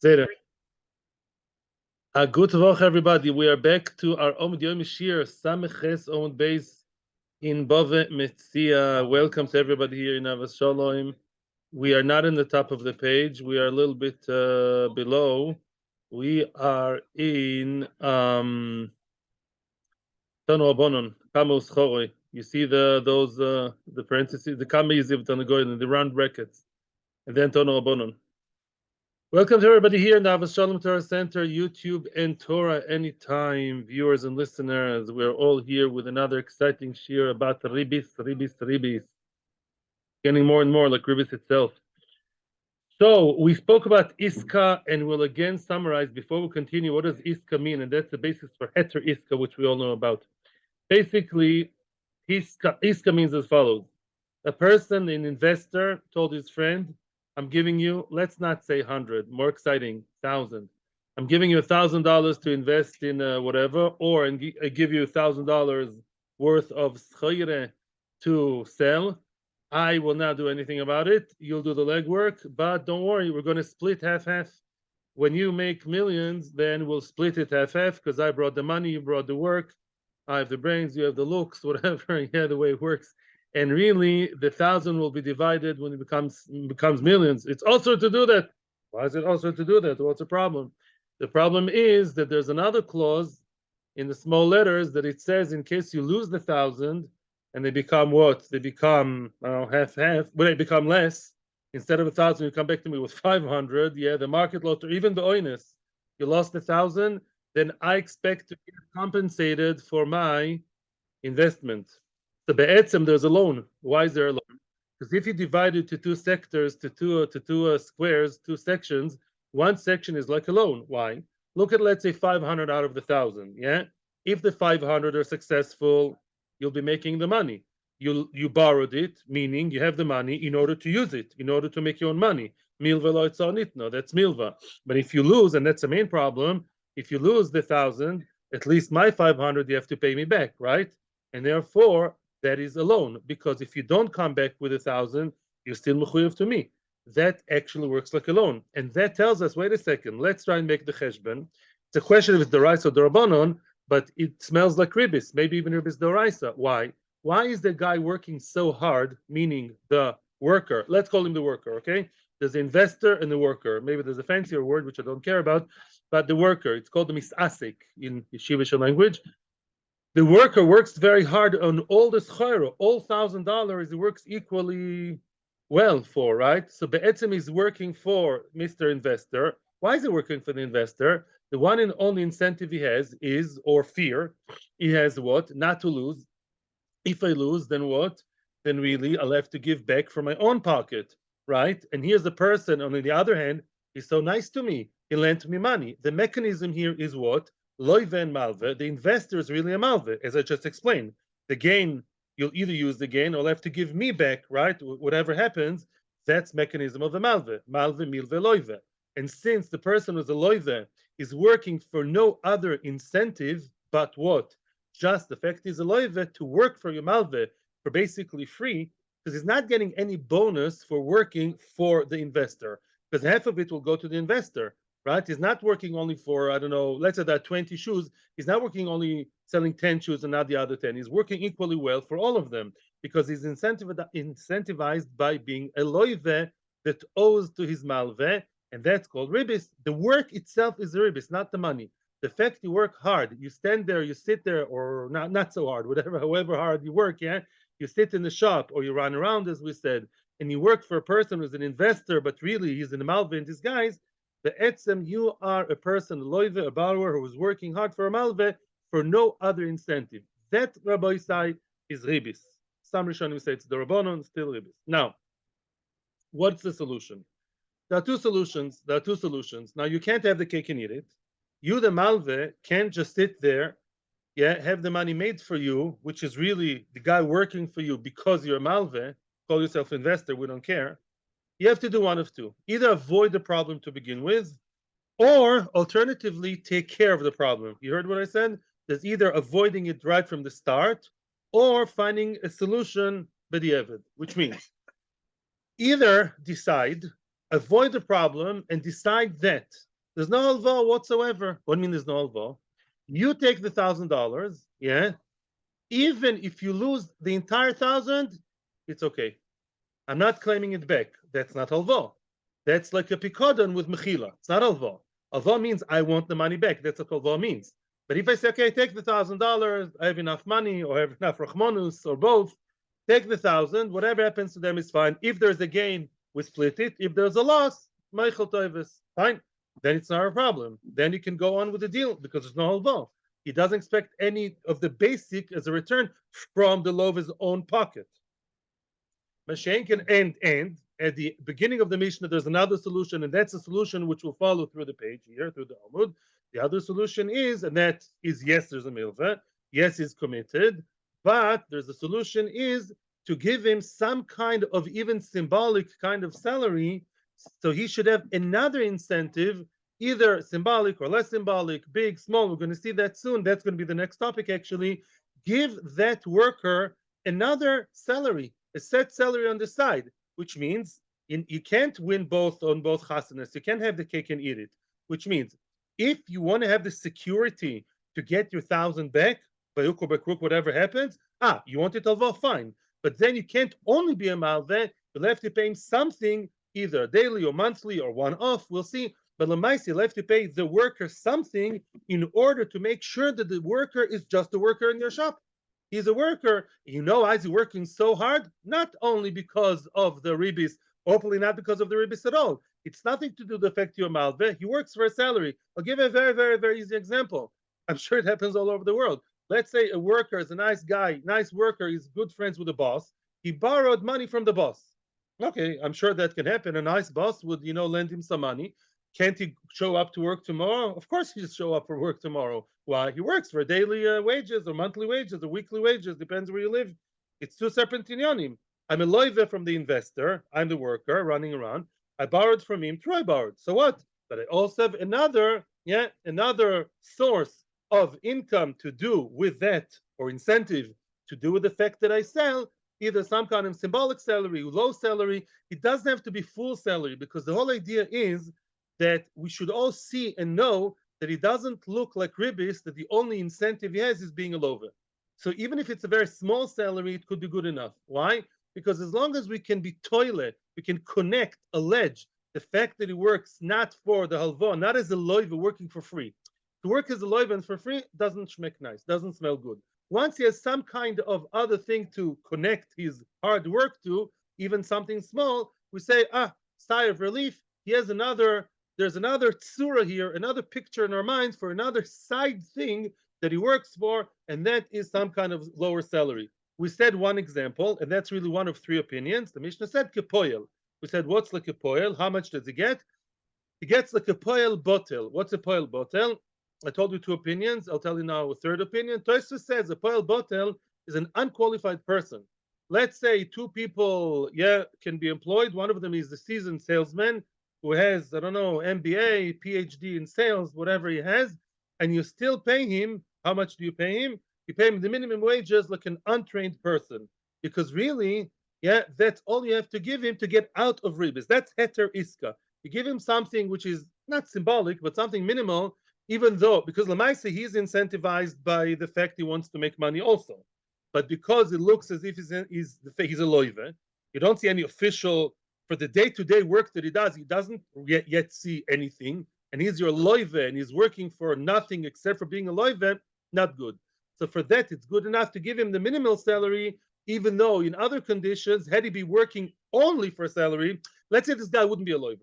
Zeta. Good Woche, everybody. We are back to our Amud Yomi Shiur, Sameches Amud Beis in Bava Metzia. Welcome to everybody here in Avas Shalom. We are not in the top of the page. We are a little bit below. We are in Tanu Abonon, Kamos Choroi. You see the parentheses, the Kama Yiziv Tanagoyin, the round brackets, and then Tanu Abonon. Welcome to everybody here in the Avos Shalom Torah Center, YouTube and Torah Anytime, viewers and listeners. We're all here with another exciting shiur about Ribbis. Getting more and more like Ribbis itself. So we spoke about Iskah, and we'll again summarize before we continue what does Iskah mean, and that's the basis for Hetter Iskah, which we all know about. Basically, Iskah means as follows: a person, an investor, told his friend, I'm giving you, let's not say 100, more exciting, 1,000. I'm giving you $1,000 to invest in whatever, or I give you $1,000 worth of schayre to sell. I will not do anything about it. You'll do the legwork, but don't worry, we're going to split half-half. When you make millions, then we'll split it half-half because I brought the money, you brought the work. I have the brains, you have the looks, whatever. Yeah, the way it works. And really, the 1,000 will be divided when it becomes millions. It's also to do that. Why is it also to do that? What's the problem? The problem is that there's another clause in the small letters that it says in case you lose the 1,000 and they become what? They become half-half. When they become less, instead of 1,000, you come back to me with 500. Yeah, the market loss, or even the oinus, you lost 1,000. Then I expect to get compensated for my investment. So be'etzem, there's a loan. Why is there a loan? Because if you divide it to two sectors, to two squares, two sections, one section is like a loan. Why? Look at, let's say, 500 out of the 1,000. Yeah, if the 500 are successful, you'll be making the money. You borrowed it, meaning you have the money in order to use it, in order to make your own money. Milva lo itzonitno, that's milva. But if you lose, and that's the main problem, if you lose the 1,000, at least my 500 you have to pay me back, right? And therefore that is a loan, because if you don't come back with 1,000, you're still mechuyev to me. That actually works like a loan, and that tells us, wait a second, let's try and make the cheshbon. It's a question if it's doraisa or dorabanon, but it smells like Ribbis, maybe even Ribbis doraisa. Why? Why is the guy working so hard, meaning the worker? Let's call him the worker, okay? There's the investor and the worker. Maybe there's a fancier word, which I don't care about, but the worker, it's called the misasik in yeshivish language. The worker works very hard on all the schayra, all $1,000, he works equally well for, right? So be'etzem is working for Mr. Investor. Why is he working for the investor? The one and only incentive he has is, or fear, he has what? Not to lose. If I lose, then what? Then really I'll have to give back from my own pocket, right? And here's the person, on the other hand, he's so nice to me. He lent me money. The mechanism here is what? Loive and malve. The investor is really a malve, as I just explained. The gain, you'll either use the gain or have to give me back, right? Whatever happens, that's mechanism of the malve. Malve, milve, loive. And since the person who's a loive is working for no other incentive but what? Just the fact he's a loive to work for your malve for basically free, because he's not getting any bonus for working for the investor, because half of it will go to the investor, right? He's not working only for, I don't know, let's say that 20 shoes. He's not working only selling 10 shoes and not the other 10. He's working equally well for all of them because he's incentivized by being a loive that owes to his malve, and that's called Ribbis. The work itself is the Ribbis, not the money. The fact you work hard, you stand there, you sit there, or not so hard, whatever, however hard you work, yeah, you sit in the shop or you run around, as we said, and you work for a person who's an investor, but really he's in a malve in disguise. The etzem, you are a person, a loive, a borrower who is working hard for a malve for no other incentive. That, Rabbi Isai, is Ribbis. Some Rishonim say it's the Rabbanon, still Ribbis. Now, what's the solution? There are two solutions. Now, you can't have the cake and eat it. You, the malve, can't just sit there, yeah, have the money made for you, which is really the guy working for you because you're a malve, call yourself investor, we don't care. You have to do one of two. Either avoid the problem to begin with, or alternatively, take care of the problem. You heard what I said? There's either avoiding it right from the start, or finding a solution b'diavad, which means either decide, avoid the problem, and decide that There's no halva whatsoever. What do you mean there's no halva? You take the $1,000, yeah. Even if you lose the entire thousand, it's okay. I'm not claiming it back. That's not halva. That's like a pikodon with mechila. It's not halva. Halva means I want the money back. That's what halva means. But if I say, okay, take the $1,000, I have enough money, or I have enough rachmanus, or both, take the 1,000. Whatever happens to them is fine. If there's a gain, we split it. If there's a loss, meichel toivis. Fine. Then it's not a problem. Then you can go on with the deal because there's no halva. He doesn't expect any of the basic as a return from the lover's own pocket. Mashenkin and at the beginning of the Mishnah, there's another solution, and that's a solution which will follow through the page here, through the Amud. The other solution is, and that is yes, there's a milva, yes, he's committed, but there's a solution is to give him some kind of even symbolic kind of salary, so he should have another incentive, either symbolic or less symbolic, big, small. We're going to see that soon. That's going to be the next topic, actually. Give that worker another salary, a set salary on the side, which means you can't win both on both chasanas. You can't have the cake and eat it, which means if you want to have the security to get your 1,000 back, by hook or by crook, whatever happens, you want it alva, fine. But then you can't only be a malveh, you'll have to pay him something, either daily or monthly or one-off, we'll see. But Lamaisi, you'll have to pay the worker something in order to make sure that the worker is just a worker in your shop. He's a worker. You know why is he working so hard? Not only because of the Ribbis, hopefully not because of the Ribbis at all. It's nothing to do with the fact you're malveh. He works for a salary. I'll give a very, very, very easy example. I'm sure it happens all over the world. Let's say a worker is a nice guy, nice worker, he's good friends with the boss. He borrowed money from the boss. Okay, I'm sure that can happen. A nice boss would, lend him some money. Can't he show up to work tomorrow? Of course he'll show up for work tomorrow. Why? He works for daily wages or monthly wages or weekly wages, depends where you live. It's two separate inyanim. I'm a loive from the investor. I'm the worker running around. I borrowed from him. True, I borrowed. So what? But I also have another source of income to do with that, or incentive to do with the fact that I sell, either some kind of symbolic salary, low salary. It doesn't have to be full salary, because the whole idea is that we should all see and know that it doesn't look like Ribbis, that the only incentive he has is being a lover. So even if it's a very small salary, it could be good enough. Why? Because as long as we can be toilet, we can connect, allege the fact that he works not for the halva, not as a loiva working for free. To work as a loiva for free doesn't schmeck nice, doesn't smell good. Once he has some kind of other thing to connect his hard work to, even something small, we say, sigh of relief. There's another tsura here, another picture in our minds for another side thing that he works for, and that is some kind of lower salary. We said one example, and that's really one of three opinions. The Mishnah said kepoel. We said, what's like kepoel? How much does he get? He gets like a poel botel. What's a poel botel? I told you two opinions. I'll tell you now a third opinion. Tosfos says a poel botel is an unqualified person. Let's say two people, can be employed. One of them is the seasoned salesman who has, MBA, PhD in sales, whatever he has, and you still pay him. How much do you pay him? You pay him the minimum wages like an untrained person, because really, that's all you have to give him to get out of Ribbis. That's Hetter Iskah. You give him something which is not symbolic, but something minimal, even though, because Lamaisa, he's incentivized by the fact he wants to make money also. But because it looks as if he's a loive, you don't see any official, for the day-to-day work that he does, he doesn't yet see anything, and he's your loive, and he's working for nothing except for being a loive, not good. So for that, it's good enough to give him the minimal salary, even though in other conditions, had he be working only for salary, let's say this guy wouldn't be a loive.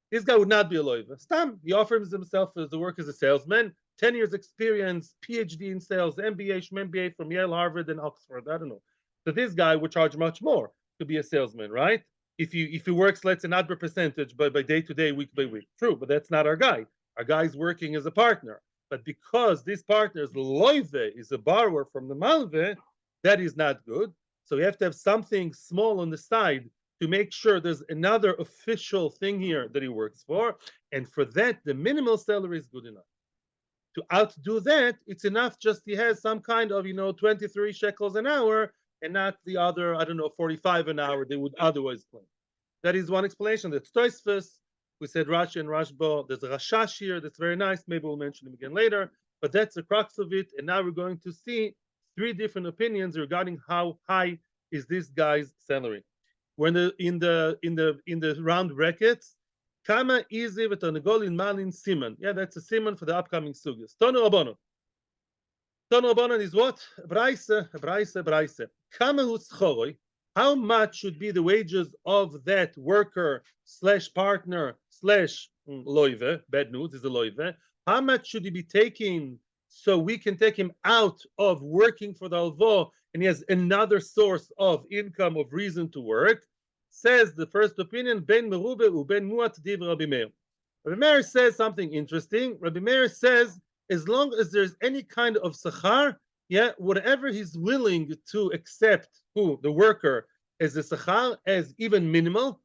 This guy would not be a loiva. Stam, he offers himself as to work as a salesman, 10 years experience, PhD in sales, MBA, MBA from Yale, Harvard, and Oxford. I don't know. So this guy would charge much more to be a salesman, right? If he works, let's say, not by percentage, but by day to day, week by week. True, but that's not our guy. Our guy's working as a partner. But because this partner's loive is a borrower from the malve, that is not good. So you have to have something small on the side to make sure there's another official thing here that he works for. And for that, the minimal salary is good enough. To outdo that, it's enough just he has some kind of, 23 shekels an hour and not the other, 45 an hour they would otherwise claim. That is one explanation. That's Tosfos. We said Rashi and Rashba. There's a Rashash here that's very nice. Maybe we'll mention him again later. But that's the crux of it. And now we're going to see three different opinions regarding how high is this guy's salary. We're in the round brackets. Kama izi v'tanegolin malin siman. Yeah, that's a siman for the upcoming sugyas. Tonu Rabbanon. Tonu Rabbanon is what? Braise. Kama hu schoroi. How much should be the wages of that worker slash partner slash loive? Bad news is a loive. How much should he be taking so we can take him out of working for the alvo and he has another source of income, of reason to work? Says the first opinion, Ben Merube u Ben Muat div Rabbi Meir. Rabbi Meir says something interesting. Rabbi Meir says, as long as there's any kind of sachar, yeah, whatever he's willing to accept, who the worker, as a sachar, as even minimal,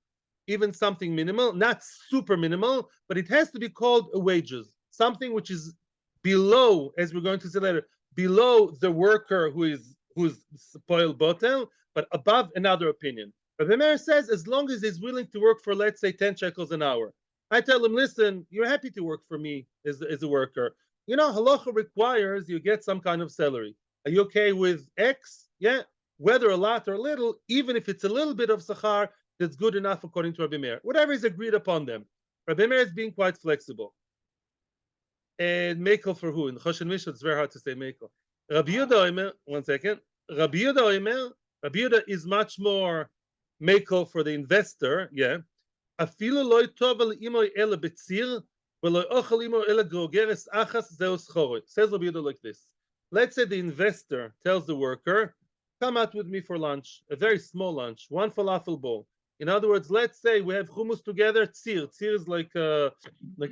even something minimal, not super minimal, but it has to be called a wages, something which is below, as we're going to see later, below the worker who's spoiled botel, but above another opinion. Rabbi Meir says, as long as he's willing to work for, let's say, 10 shekels an hour, I tell him, listen, you're happy to work for me as a worker. You know, halacha requires you get some kind of salary. Are you okay with X? Yeah, whether a lot or a little, even if it's a little bit of sachar, that's good enough according to Rabbi Meir. Whatever is agreed upon them. Rabbi Meir is being quite flexible. And Mekel for who? In Choshen Mishnah, it's very hard to say Mekel. Rabbi Yehuda Omer, one second. Rabbi Yehuda Omer, Rabbi Yehuda is much more Mekel for the investor, yeah. Afilu loy tov al imoy ele betzir, v'loy ochel imoy ele grogeres achas zeus choroy. Says Rabbi Yehuda like this. Let's say the investor tells the worker, come out with me for lunch, a very small lunch, one falafel bowl. In other words, let's say we have hummus together, tzir. Tzir is like a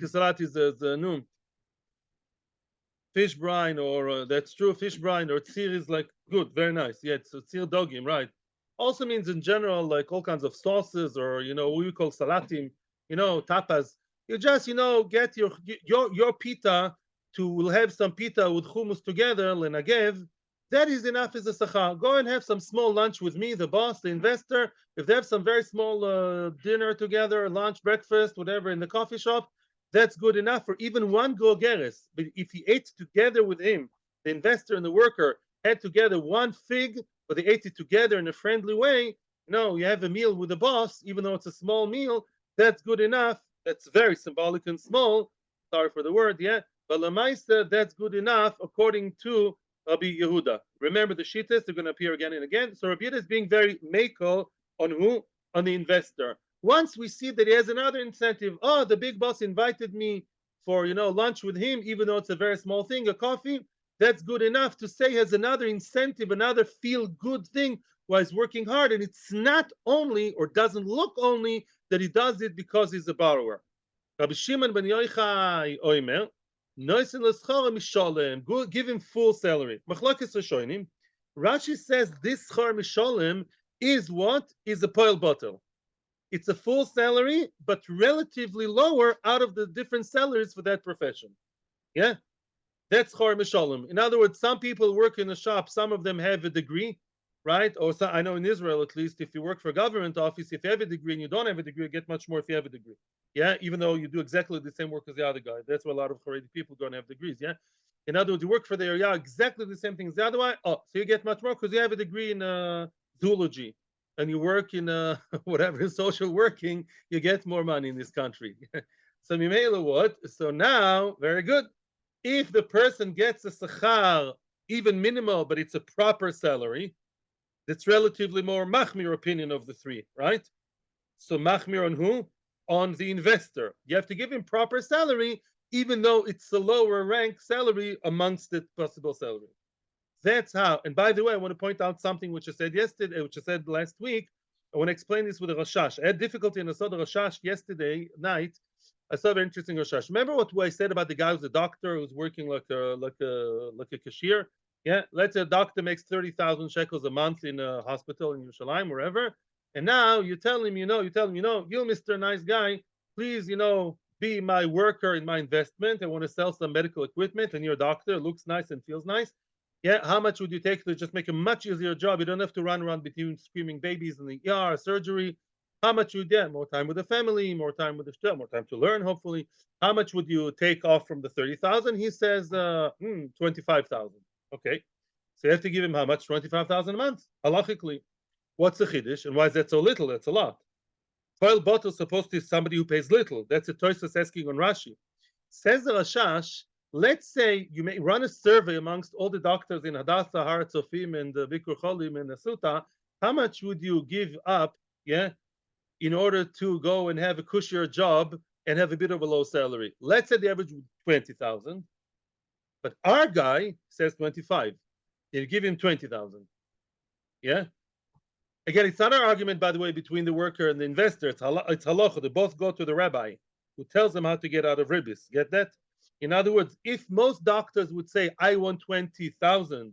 salat is no, fish brine, or that's true, fish brine, or tzir is like good, very nice. Yeah, so tzir dogim, right? Also means in general, like all kinds of sauces, or what we call salatim, tapas. You just get your pita we'll have some pita with hummus together, lenagev. That is enough as a sachar. Go and have some small lunch with me, the boss, the investor. If they have some very small dinner together, lunch, breakfast, whatever, in the coffee shop, that's good enough for even one grogeres. But if he ate together with him, the investor and the worker had together one fig, but they ate it together in a friendly way, you have a meal with the boss, even though it's a small meal, that's good enough. That's very symbolic and small. Sorry for the word, yeah. But Lamaisa, that's good enough according to Rabbi Yehuda. Remember the shittas, they're going to appear again and again. So Rabbi Yehuda is being very mekel on who? On the investor. Once we see that he has another incentive, the big boss invited me for lunch with him, even though it's a very small thing, a coffee, that's good enough to say he has another incentive, another feel-good thing while he's working hard. And it's not only, or doesn't look only, that he does it because he's a borrower. Rabbi Shimon ben Yochai Oimer, give him full salary. Rashi says this schar misholem is what? Is a poil bottle. It's a full salary, but relatively lower out of the different salaries for that profession. Yeah? That's schar misholem. In other words, some people work in a shop, some of them have a degree, right? Or so, I know in Israel, at least, if you work for a government office, if you have a degree and you don't have a degree, you get much more if you have a degree. Yeah, even though you do exactly the same work as the other guy. That's why a lot of Haredi people don't have degrees. Yeah, in other words, you work for the area exactly the same thing as the other one. So you get much more because you have a degree in zoology and you work in whatever social working. You get more money in this country. So Mimela what? So now, very good. If the person gets a sachar, even minimal, but it's a proper salary, that's relatively more machmir opinion of the three, right? So machmir on who? On the investor. You have to give him proper salary, even though it's a lower rank salary amongst the possible salary. That's how. And by the way, I want to point out something which I said yesterday, which I said last week. I want to explain this with a Rashash. I had difficulty and I saw the Rashash yesterday night. I saw a very interesting Rashash. Remember what I said about the guy who's a doctor who's working like a cashier? Yeah, let's say a doctor makes 30,000 shekels a month in a hospital in Yerushalayim, wherever. And now you tell him, you Mr. Nice Guy, please, be my worker in my investment. I want to sell some medical equipment, and you're a doctor, it looks nice and feels nice. Yeah, how much would you take to just make a much easier job? You don't have to run around between screaming babies in the ER, surgery. How much would you get? More time with the family, more time with the shul, more time to learn, hopefully. How much would you take off from the 30,000? He says 25,000. Okay. So you have to give him how much? 25,000 a month, halachically. What's the chiddush? And why is that so little? That's a lot. Toil bottle is supposed to be somebody who pays little. That's a Tosfos asking on Rashi. Says the Rashash, let's say you may run a survey amongst all the doctors in Hadassah, Har Tzofim, and Bikur Cholim, and Asuta. How much would you give up, yeah, in order to go and have a cushier job and have a bit of a low salary? Let's say the average would 20,000, but our guy says 25. You give him 20,000. Yeah. Again, it's not an argument, by the way, between the worker and the investor. It's halacha. They both go to the rabbi who tells them how to get out of Ribbis. Get that? In other words, if most doctors would say, I want 20,000,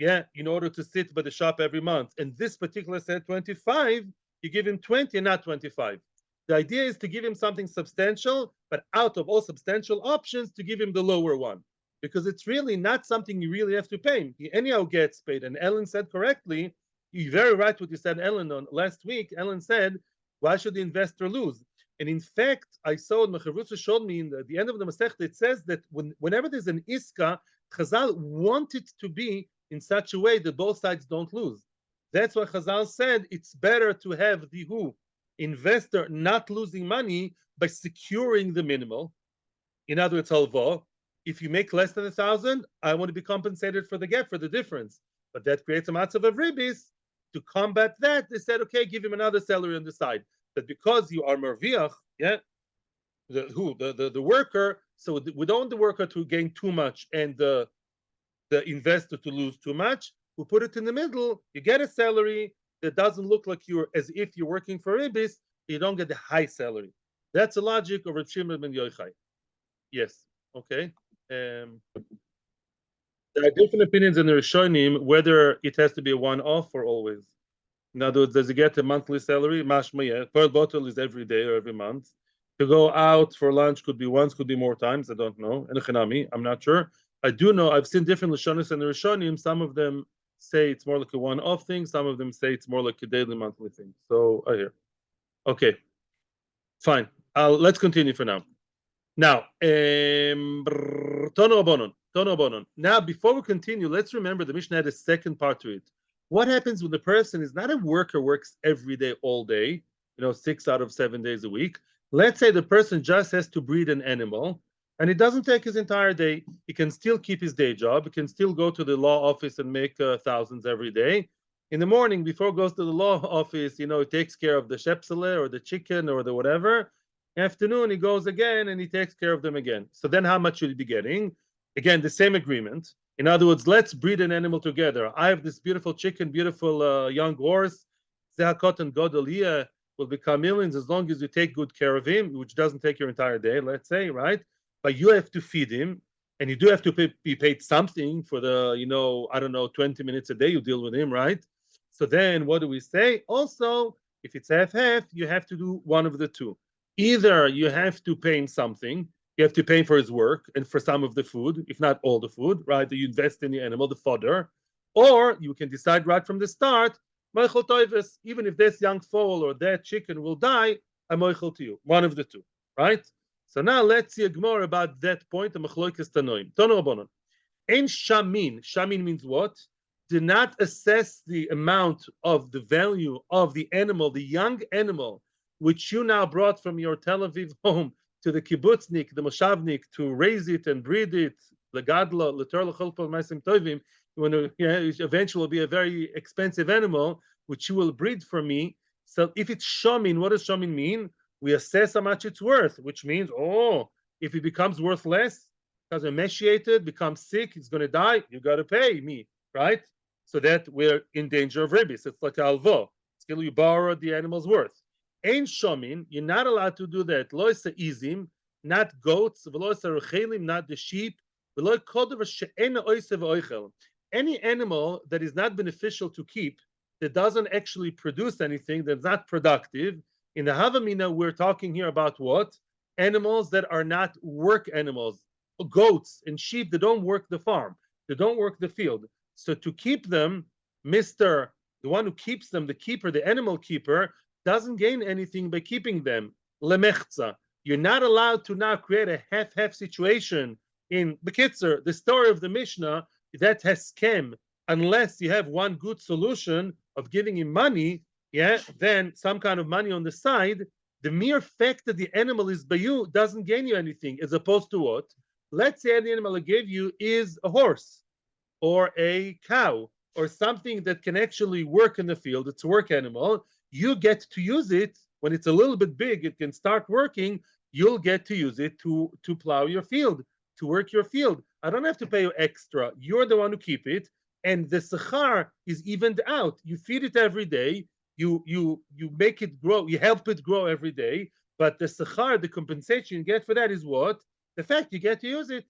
yeah, in order to sit by the shop every month, and this particular said 25, you give him 20 and not 25. The idea is to give him something substantial, but out of all substantial options, to give him the lower one. Because it's really not something you really have to pay. He anyhow gets paid. And Ellen said correctly, you're very right what you said, Ellen, on last week. Ellen said, why should the investor lose? And in fact, I saw Mecharusa showed me in the end of the Masechta, it says that whenever there's an Iskah, Chazal want it to be in such a way that both sides don't lose. That's why Chazal said it's better to have the investor not losing money by securing the minimal. In other words, halva. If you make less than 1,000, I want to be compensated for the gap, for the difference. But that creates a matzav of Ribbis. To combat that, they said, okay, give him another salary on the side. But because you are merviach, yeah, the worker, so we don't want the worker to gain too much and the investor to lose too much. We put it in the middle. You get a salary that doesn't look like you're as if you're working for Ribbis. You don't get the high salary. That's the logic of Reb Shimon ben Yochai. Yes. Okay. There are different opinions in the Rishonim whether it has to be a one-off or always. In other words, does he get a monthly salary? Mashma, pearl bottle is every day or every month. To go out for lunch could be once, could be more times. I don't know. And Chinami, I'm not sure. I do know I've seen different Lishonis and the Rishonim. Some of them say it's more like a one-off thing. Some of them say it's more like a daily, monthly thing. So I hear. Okay, fine. Let's continue for now. Now, Tono Abonon. Now, before we continue, let's remember the Mishnah had a second part to it. What happens when the person is not a worker, works every day, all day, 6 out of 7 days a week? Let's say the person just has to breed an animal, and it doesn't take his entire day. He can still keep his day job. He can still go to the law office and make thousands every day. In the morning, before he goes to the law office, he takes care of the shepsele or the chicken or the whatever. Afternoon, he goes again and he takes care of them again. So then how much should he be getting? Again, the same agreement. In other words, let's breed an animal together. I have this beautiful chicken, beautiful young horse. Zehakot and Godelia will become millions as long as you take good care of him, which doesn't take your entire day, let's say, right? But you have to feed him, and you do have to be paid something for the, 20 minutes a day you deal with him, right? So then what do we say? Also, if it's half-half, you have to do one of the two. Either you have to pay him something, you have to pay him for his work and for some of the food, if not all the food, right? That you invest in the animal, the fodder, or you can decide right from the start, even if this young foal or that chicken will die, I'm moichel to you. One of the two, right? So now let's see a gemara about that point. Tanoim. Tono Abonon. Ein shamin. Shamin means what? Do not assess the amount of the value of the animal, the young animal, which you now brought from your Tel Aviv home to the kibbutznik, the moshavnik, to raise it and breed it, legadla, letor lecholpol ma'asim tovim, when eventually will be a very expensive animal, which you will breed for me. So if it's shamin, what does shamin mean? We assess how much it's worth, which means, if it becomes worth less, because emaciated, becomes sick, it's going to die, you got to pay me, right? So that we're in danger of Ribbis. It's like alvo. Still, you borrowed the animal's worth. Ein shamin, you're not allowed to do that. Lo izim, not goats, v'lo rechelim, not the sheep, v'lo kodav she'ena oise v'oichel. Any animal that is not beneficial to keep, that doesn't actually produce anything, that's not productive. In the Havamina, we're talking here about what? Animals that are not work animals. Goats and sheep, they don't work the farm. They don't work the field. So to keep them, the one who keeps them, the keeper, the animal keeper, doesn't gain anything by keeping them. Lemechza. You're not allowed to now create a half-half situation. In Bekitzer, the story of the Mishnah, that has scam, unless you have one good solution of giving him money, yeah, then some kind of money on the side. The mere fact that the animal is by you doesn't gain you anything, as opposed to what? Let's say the animal I gave you is a horse or a cow or something that can actually work in the field. It's a work animal. You get to use it when it's a little bit big. It can start working. You'll get to use it to plow your field, to work your field. I don't have to pay you extra. You're the one who keep it, and the sechar is evened out. You feed it every day. You make it grow. You help it grow every day. But the sechar, the compensation you get for that is what? The fact you get to use it.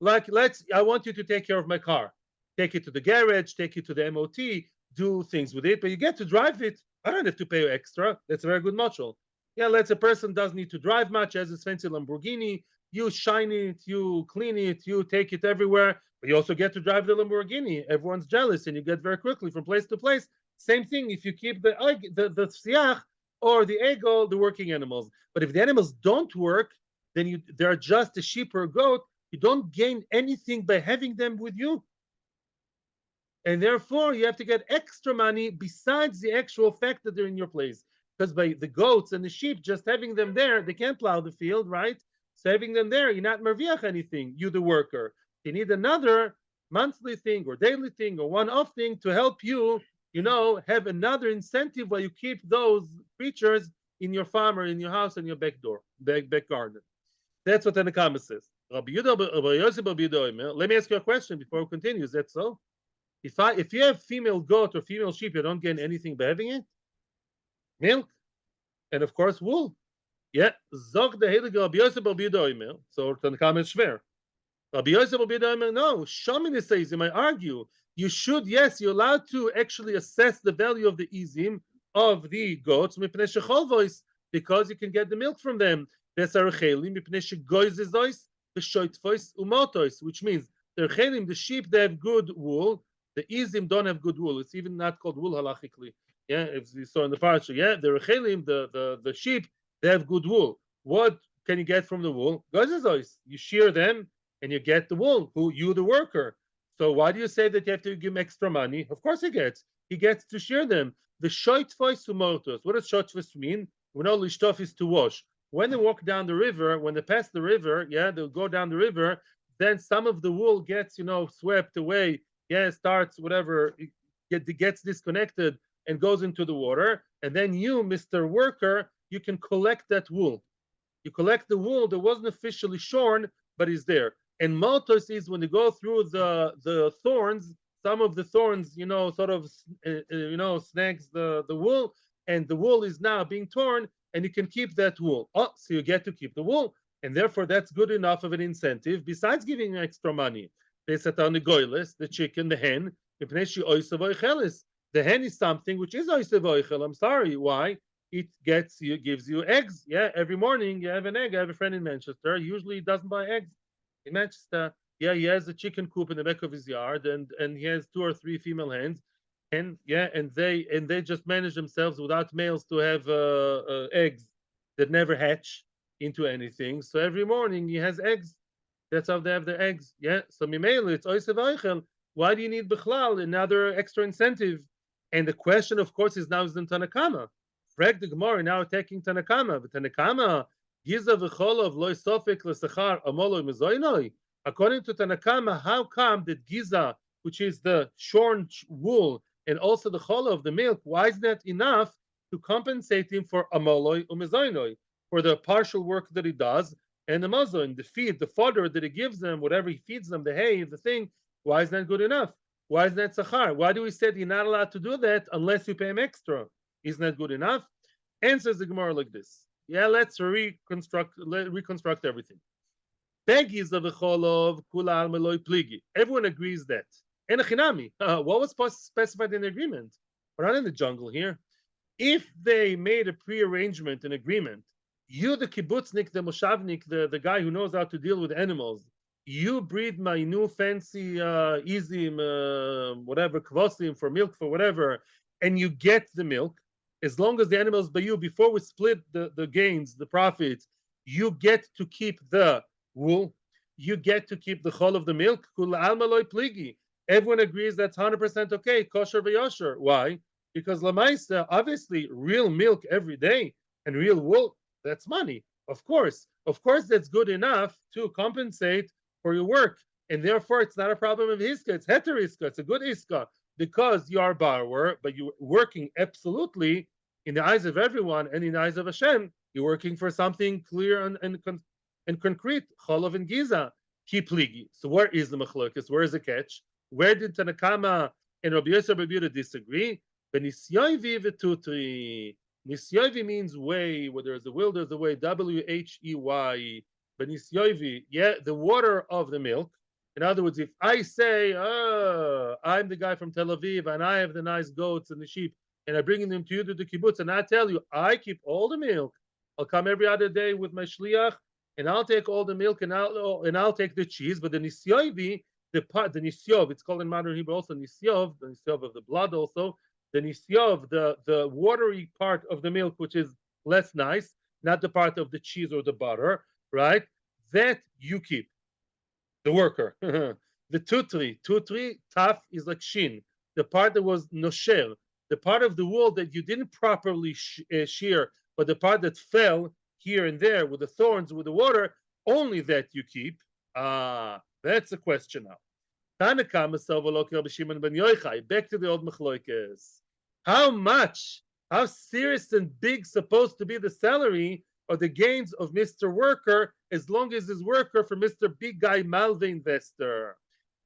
Like, I want you to take care of my car. Take it to the garage, take it to the MOT, do things with it, but you get to drive it. I don't have to pay you extra. That's a very good mashal. Yeah, let's a person doesn't need to drive much, has a fancy Lamborghini. You shine it, you clean it, you take it everywhere, but you also get to drive the Lamborghini. Everyone's jealous, and you get very quickly from place to place. Same thing if you keep the siach or the ego, the working animals. But if the animals don't work, then they're just a sheep or a goat. You don't gain anything by having them with you. And therefore, you have to get extra money besides the actual fact that they're in your place. Because by the goats and the sheep, just having them there, they can't plow the field, right? So having them there, you're not merviach anything, you the worker. You need another monthly thing or daily thing or one-off thing to help you, have another incentive while you keep those creatures in your farm or in your house and your back garden. That's what the Nekama says. Let me ask you a question before we continue. Is that so? If you have female goat or female sheep, you don't gain anything by having it. Milk, and of course wool. Yeah, zog the heilige Rabbi Yosef Bar Biyoda. So Tanakam is schwer. Rabbi Yosef Bar Biyoda, no. Shomini says, you might argue, you should, yes, you're allowed to actually assess the value of the izim of the goats because you can get the milk from them. Which means the sheep, they have good wool. The izim don't have good wool. It's even not called wool halachically. Yeah, if you saw in the parasha, yeah, the rechelim, the sheep, they have good wool. What can you get from the wool? You shear them and you get the wool. You the worker. So why do you say that you have to give him extra money? Of course he gets. He gets to shear them. The shoitfos umotos. What does shoitfos mean? We know lishtof is to wash. When they walk down the river, when they pass the river, yeah, they'll go down the river. Then some of the wool gets, swept away. Yeah, starts whatever, it gets disconnected and goes into the water. And then you, Mr. Worker, you can collect that wool. You collect the wool that wasn't officially shorn, but is there. And motos is when you go through the thorns, some of the thorns, snags the wool, and the wool is now being torn, and you can keep that wool. Oh, so you get to keep the wool. And therefore, that's good enough of an incentive, besides giving extra money. The chicken, the hen. The hen is something which is oisevoichel. I'm sorry, why? It gives you eggs. Yeah, every morning you have an egg. I have a friend in Manchester. Usually he doesn't buy eggs in Manchester. Yeah, he has a chicken coop in the back of his yard, and he has 2 or 3 female hens, and they just manage themselves without males to have eggs that never hatch into anything. So every morning he has eggs. That's how they have their eggs. Yeah. So Mimele, it's Oisev Eichel. Why do you need Bechlal, another extra incentive? And the question, of course, is now is in Tanakama. Frag the Gemara now attacking Tanakama. But Tanakama, Giza v'cholov loy sofik l'sechar amolo mezoinoi. According to Tanakama, how come that Giza, which is the shorn wool, and also the cholov, the milk, why is that enough to compensate him for amoloi umezoinoi, for the partial work that he does? And the mazon, the feed, the fodder that he gives them, whatever he feeds them, the hay, the thing, why is that good enough? Why is that sachar? Why do we say you're not allowed to do that unless you pay him extra? Isn't that good enough? Answers the Gemara like this. Yeah, let's reconstruct everything. Everyone agrees that. What was specified in the agreement? We're not in the jungle here. If they made a pre-arrangement, an agreement, you, the kibbutznik, the moshavnik, the guy who knows how to deal with animals, you breed my new fancy izim, whatever, kvosim for milk, for whatever, and you get the milk. As long as the animals by you, before we split the gains, the profits, you get to keep the wool, you get to keep the chol of the milk. Kul alma loy pligi. Everyone agrees that's 100% okay, kosher v'yosher. Why? Because lamaisa, obviously, real milk every day and real wool, that's money. Of course, that's good enough to compensate for your work, and therefore it's not a problem of iskah. It's heter iskah. It's a good iskah because you are a borrower, but you're working absolutely in the eyes of everyone and in the eyes of Hashem. You're working for something clear and concrete. Cholav and Giza, keep ligi. So where is the machlokas? Where is the catch? Where did Tanakama and Rabbi Yosef Rabbi Yehuda disagree? Benisyoivi v'tutri. Nisyoivi means way. Where there's a will, there's a way. Whey. Benisyoivi, yeah, the water of the milk. In other words, if I say, oh, I'm the guy from Tel Aviv and I have the nice goats and the sheep, and I bring them to you to the kibbutz, and I tell you, I keep all the milk. I'll come every other day with my shliach, and I'll take all the milk, and I'll take the cheese. But the nisyovi, the nisyov, it's called in modern Hebrew also nisyov, the nisyov of the blood also, the nisyov, the watery part of the milk, which is less nice, not the part of the cheese or the butter, right? That you keep, the worker. The tutri, taf is like shin, the part that was nosher, the part of the wool that you didn't properly shear, but the part that fell here and there with the thorns, with the water, only that you keep. That's a question now. Tanakama Rabbi Shimon ben Yochai. Back to the old machloikes. How serious and big supposed to be the salary or the gains of Mr. Worker as long as his worker for Mr. Big Guy Malve Investor?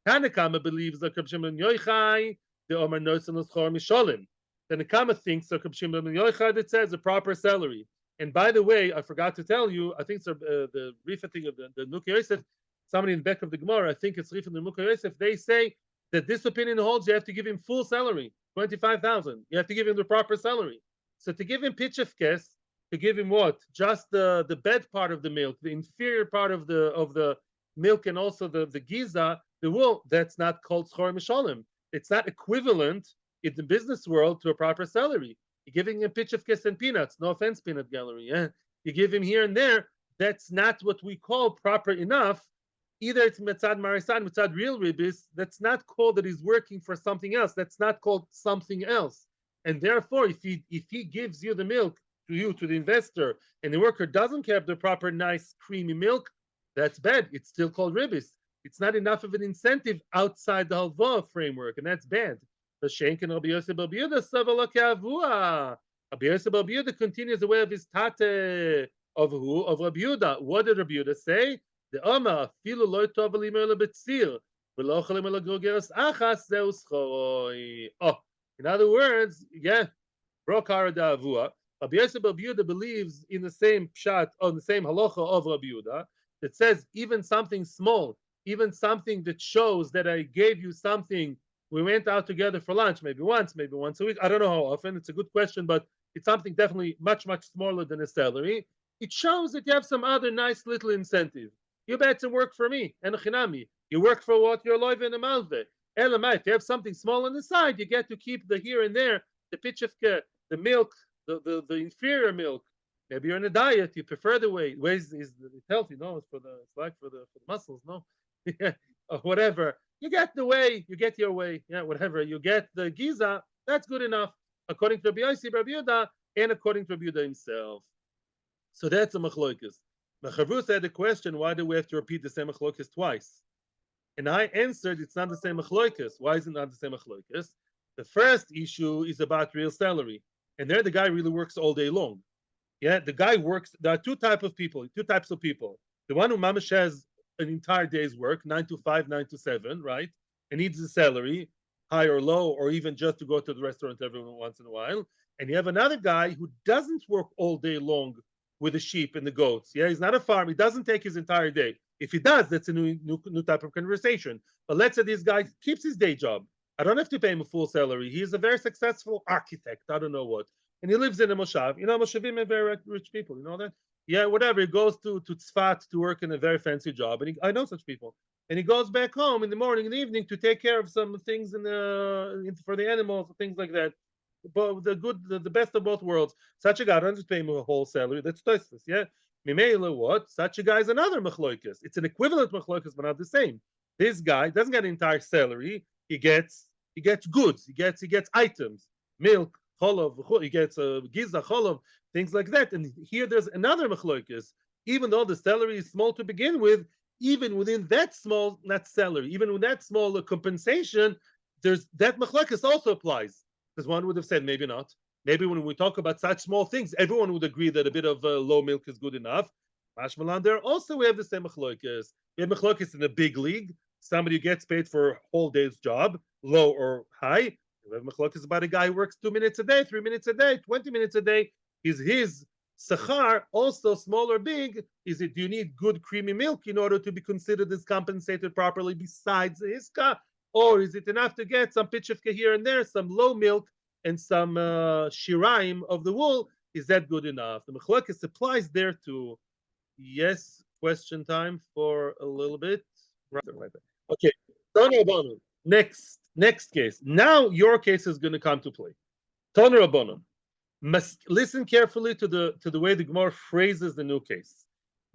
Tanakama believes that Rabbi Shimon ben Yochai, the Omer Nosen L'Schor Misholim. Tanakama thinks that Rabbi Shimon ben Yochai that says a proper salary. And by the way, I forgot to tell you, I think it's the Rifa thing of the Nukei Yosef, somebody in the back of the Gemara, I think it's Rifa and the Nukei Yosef, they say that this opinion holds you have to give him full salary, 25,000. You have to give him the proper salary. So to give him pitchefkes, to give him what? Just the bed part of the milk, the inferior part of the milk, and also the giza, the wool, that's not called schor mishalim. It's not equivalent in the business world to a proper salary. You're giving him pitchefkes and peanuts. No offense, peanut gallery. Yeah? You give him here and there. That's not what we call proper enough. Either it's metzad marisan, metzad real ribbis. That's not called that he's working for something else. That's not called something else. And therefore, if he gives you the milk to the investor, and the worker doesn't have the proper nice creamy milk, that's bad. It's still called ribbis. It's not enough of an incentive outside the halva framework, and that's bad. The Shenk and Rabbi Yosef Bar Yehuda Savala Keavua. Rabbi Yosef Bar Yehuda continues the way of his tate of who? Of Rabbi Yehuda. What did Rabbi Yehuda say? The Oma Filu Loy Tov Limel Betzir V'Lo Chalim El Grogeros Achas Zeu Schoroi. Oh, in other words, yeah, Brokar Da'avua. Rabbi Yosef Bar Yehuda believes in the same pshat, on the same halacha of Rabbi Yehuda, that says even something small, even something that shows that I gave you something. We went out together for lunch, maybe once a week. I don't know how often. It's a good question, but it's something definitely much, much smaller than a salary. It shows that you have some other nice little incentive. You bet some work for me, and chinami. You work for what? Your loive and a malve. Elamai, if you have something small on the side, you get to keep the here and there, the pitchefke, the milk, the inferior milk. Maybe you're on a diet, you prefer the way. Ways is healthy, no? It's like for the muscles, no? Or whatever. You get the way, you get your way, yeah, whatever. You get the giza, that's good enough, according to Rabbi Yossi, Rabbi Yehuda, and according to Rabbi Yehuda himself. So that's a machlokas. Machavus had a question, why do we have to repeat the same machlokas twice? And I answered, it's not the same machlokas. Why is it not the same machlokas? The first issue is about real salary. And there the guy really works all day long. Yeah, the guy works, there are two types of people. The one who mamash has an entire day's work, 9 to 5, 9 to 7, right? And needs a salary, high or low, or even just to go to the restaurant every once in a while. And you have another guy who doesn't work all day long with the sheep and the goats. Yeah, he's not a farm. He doesn't take his entire day. If he does, that's a new type of conversation. But let's say this guy keeps his day job. I don't have to pay him a full salary. He's a very successful architect. I don't know what. And he lives in a moshav. You know, moshavim are very rich people. You know that? Yeah, whatever. He goes to Tzfat to work in a very fancy job. And I know such people. And he goes back home in the morning and the evening to take care of some things for the animals, things like that. but the best of both worlds. Such a guy doesn't pay him a whole salary. That's tosfos, yeah. Mimela, what? Such a guy is another machloikas. It's an equivalent machloikas, but not the same. This guy doesn't get an entire salary. He gets goods. He gets items, milk, cholov. He gets giza, cholov, things like that. And here there's another machloikas. Even though the salary is small to begin with, even within that small, not salary, even with that small compensation, there's that machloikas also applies. Because one would have said maybe not. Maybe when we talk about such small things, everyone would agree that a bit of low milk is good enough. Mashmalan, there also we have the same machloikas. We have machloikas in a big league. Somebody who gets paid for a whole day's job, low or high. We have machloikas about a guy who works 2 minutes a day, 3 minutes a day, 20 minutes a day. Is his sachar also small or big? Is it, do you need good creamy milk in order to be considered as compensated properly besides the iska? Or is it enough to get some pitchivka here and there, some low milk and some shiraim of the wool? Is that good enough? The mechlokes applies there too. Yes, question time for a little bit. Right. Okay, next case. Now your case is going to come to play. Toner Rabbanon. Listen carefully to the way the Gemara phrases the new case.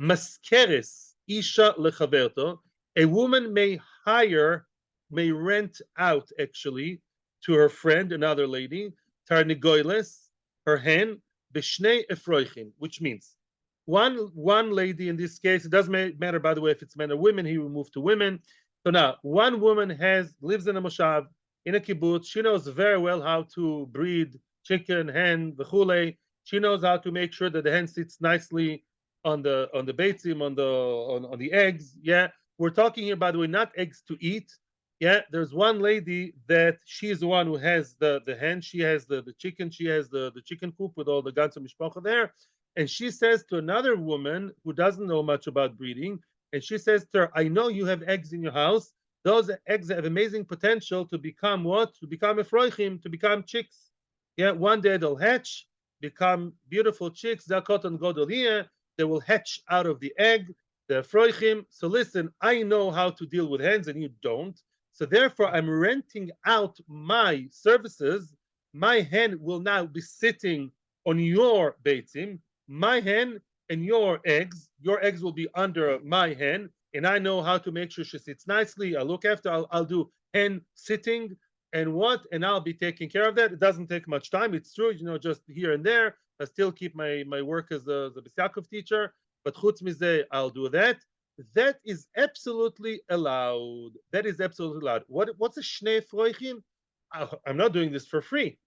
Maskeres isha lechaverto. A woman may rent out actually to her friend, another lady, tarnigoiles, her hen, b'shnei efroichin, which means one lady in this case. It doesn't matter, by the way, if it's men or women. He will move to women. So now, one woman lives in a moshav, in a kibbutz. She knows very well how to breed chicken, hen, v'chule. She knows how to make sure that the hen sits nicely on the beitzim, on the eggs. Yeah, we're talking here, by the way, not eggs to eat. Yeah, there's one lady that she's the one who has the hen. She has the chicken. She has the chicken coop with all the ganze mishpacha there. And she says to another woman who doesn't know much about breeding, and she says to her, I know you have eggs in your house. Those eggs have amazing potential to become what? To become efroichim, to become chicks. Yeah, one day they'll hatch, become beautiful chicks. Zakot and Godoliah. They will hatch out of the egg, the efroichim. So listen, I know how to deal with hens and you don't. So therefore, I'm renting out my services. My hen will now be sitting on your beitzim. My hen and your eggs will be under my hen, and I know how to make sure she sits nicely. I'll look after. I'll do hen sitting and I'll be taking care of that. It doesn't take much time. It's true, just here and there. I still keep my work as the B'Yakov teacher, but chutz mizeh, I'll do that. That is absolutely allowed. That is absolutely allowed. What's a shnei froichim? I'm not doing this for free.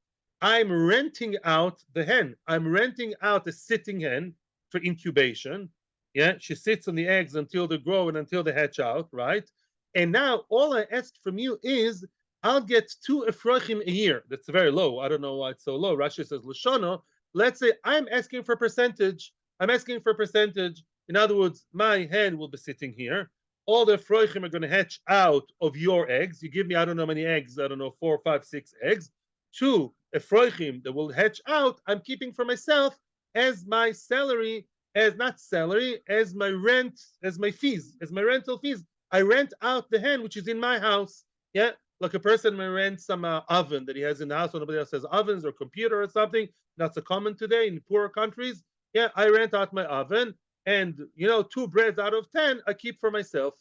I'm renting out the hen. I'm renting out a sitting hen for incubation. Yeah, she sits on the eggs until they grow and until they hatch out, right? And now all I ask from you is I'll get 2 efrochim a year. That's very low. I don't know why it's so low. Rashi says Lashana. Let's say I'm asking for percentage. I'm asking for percentage. In other words, my hen will be sitting here. All the efrochim are going to hatch out of your eggs. You give me, I don't know how many eggs. I don't know, 4, 5, 6 eggs. 2 efrochim that will hatch out, I'm keeping for myself as my salary, as my rent, as my fees, as my rental fees. I rent out the hen which is in my house. Yeah, like a person may rent some oven that he has in the house. When nobody else has ovens or computer or something. That's a common today in poorer countries. Yeah, I rent out my oven, and 2 breads out of 10 I keep for myself,